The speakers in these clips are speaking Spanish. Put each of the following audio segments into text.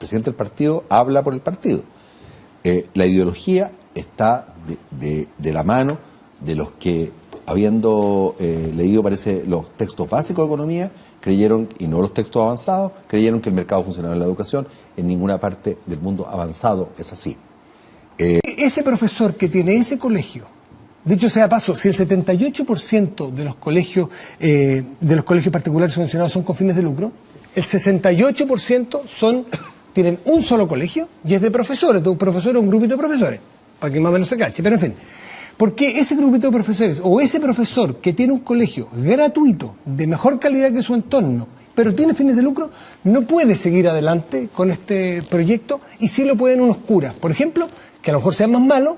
presidente del partido habla por el partido. La ideología está de la mano de los que, habiendo leído, parece, los textos básicos de economía, creyeron, y no los textos avanzados, creyeron que el mercado funcionaba en la educación. En ninguna parte del mundo avanzado es así. Ese profesor que tiene ese colegio, dicho sea de paso, si el 78% de los colegios particulares subvencionados son con fines de lucro, el 68% tienen un solo colegio y es de profesores. Un profesor es un grupito de profesores, para que más o menos se cache, pero en fin. Porque ese grupito de profesores o ese profesor que tiene un colegio gratuito, de mejor calidad que su entorno, pero tiene fines de lucro, no puede seguir adelante con este proyecto, y sí lo pueden unos curas, por ejemplo, que a lo mejor sea más malo,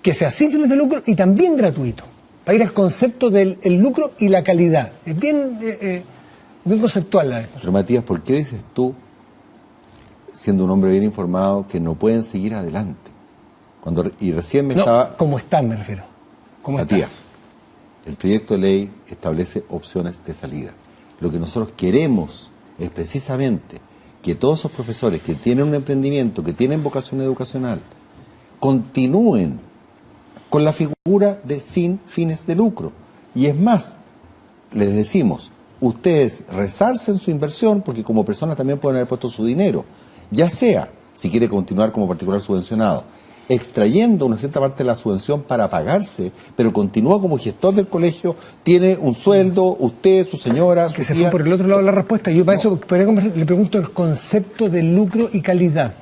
que sea sin fines de lucro y también gratuito, para ir al concepto del lucro y la calidad. Es bien conceptual la cosa. Pero Matías, ¿por qué dices tú, siendo un hombre bien informado, que no pueden seguir adelante? Y recién me estaba... como están, me refiero. Matías, el proyecto de ley establece opciones de salida. Lo que nosotros queremos es precisamente que todos esos profesores que tienen un emprendimiento, que tienen vocación educacional, continúen con la figura de sin fines de lucro. Y es más, les decimos, ustedes resarcen su inversión, porque como personas también pueden haber puesto su dinero, ya sea, si quiere continuar como particular subvencionado, extrayendo una cierta parte de la subvención para pagarse, pero continúa como gestor del colegio, tiene un sueldo, usted, su señora, su que se tía. fue por el otro lado la respuesta. Yo para eso le pregunto el concepto de lucro y calidad.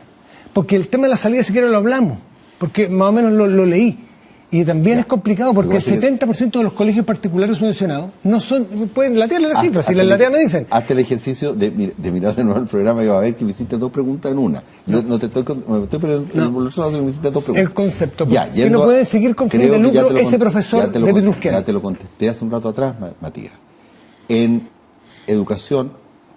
Porque el tema de la salida, si quiere, lo hablamos. Porque más o menos lo leí. Y también es complicado porque el 70% de los colegios particulares subvencionados no son... Pueden latearle las cifras, si las latean me dicen. Hazte el ejercicio de mirar de nuevo el programa y va a ver que me hiciste dos preguntas en una. Yo no te estoy involucrando, me hiciste dos preguntas. El concepto. Y no pueden seguir con fines de lucro ese profesor de Petrusquera. Ya te lo contesté hace un rato atrás, Matías. En educación,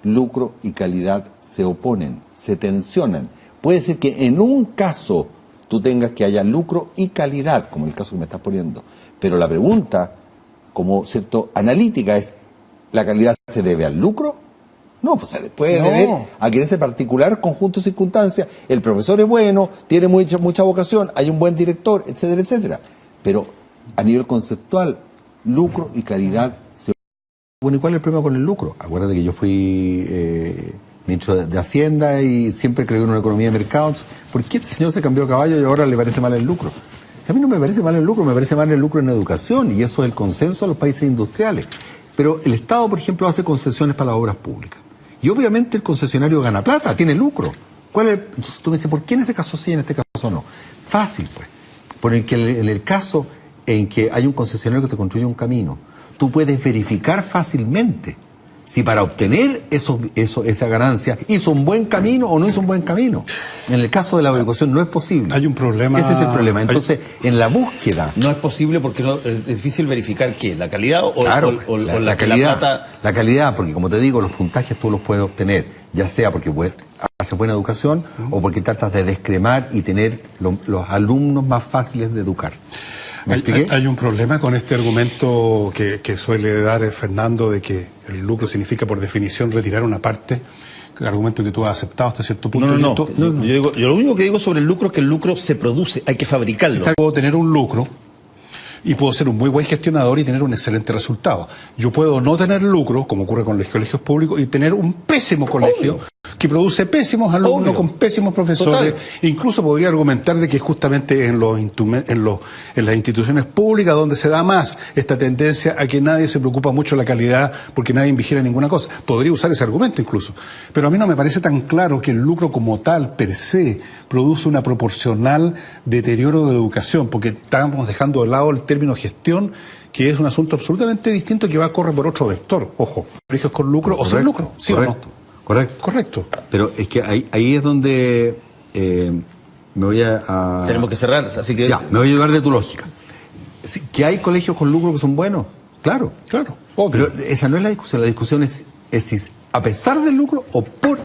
lucro y calidad se oponen, se tensionan. Puede ser que en un caso tú tengas que haya lucro y calidad, como el caso que me estás poniendo. Pero la pregunta, como cierto analítica, es, ¿la calidad se debe al lucro? No, pues se puede deber a que en ese particular conjunto de circunstancias el profesor es bueno, tiene mucha vocación, hay un buen director, etcétera, etcétera. Pero a nivel conceptual, lucro y calidad se... Bueno, ¿y cuál es el problema con el lucro? Acuérdate que yo fui... ministro de Hacienda y siempre creo en una economía de mercados. ¿Por qué este señor se cambió de caballo y ahora le parece mal el lucro? A mí no me parece mal el lucro, me parece mal el lucro en educación, y eso es el consenso de los países industriales. Pero el Estado, por ejemplo, hace concesiones para las obras públicas. Y obviamente el concesionario gana plata, tiene lucro. Entonces tú me dices, ¿por qué en ese caso sí y en este caso no? Fácil, pues. Porque en el caso en que hay un concesionario que te construye un camino, tú puedes verificar fácilmente si para obtener esa ganancia hizo un buen camino o no hizo un buen camino. En el caso de la educación no es posible. Hay un problema. Ese es el problema. Entonces, en la búsqueda... No es posible porque es difícil verificar qué, la calidad o, claro, la calidad. La calidad, porque como te digo, los puntajes tú los puedes obtener, ya sea porque haces buena educación o porque tratas de descremar y tener los alumnos más fáciles de educar. Hay un problema con este argumento que suele dar Fernando de que el lucro significa por definición retirar una parte, el argumento que tú has aceptado hasta cierto punto. No. Yo lo único que digo sobre el lucro es que el lucro se produce, hay que fabricarlo. Puedo tener un lucro y puedo ser un muy buen gestionador y tener un excelente resultado. Yo puedo no tener lucro, como ocurre con los colegios públicos, y tener un pésimo colegio que produce pésimos alumnos con pésimos profesores. Incluso podría argumentar de que justamente en las instituciones públicas donde se da más esta tendencia a que nadie se preocupa mucho de la calidad porque nadie vigila ninguna cosa. Podría usar ese argumento incluso. Pero a mí no me parece tan claro que el lucro como tal, per se, produce una proporcional deterioro de la educación, porque estamos dejando de lado el término gestión, que es un asunto absolutamente distinto que va a correr por otro vector. Ojo, colegios con lucro o sin lucro, ¿sí o no? Correcto. Pero es que ahí es donde me voy a... Tenemos que cerrar, así que... Ya, me voy a llevar de tu lógica. ¿Que hay colegios con lucro que son buenos? Claro. Obvio. Pero esa no es la discusión es si a pesar del lucro o por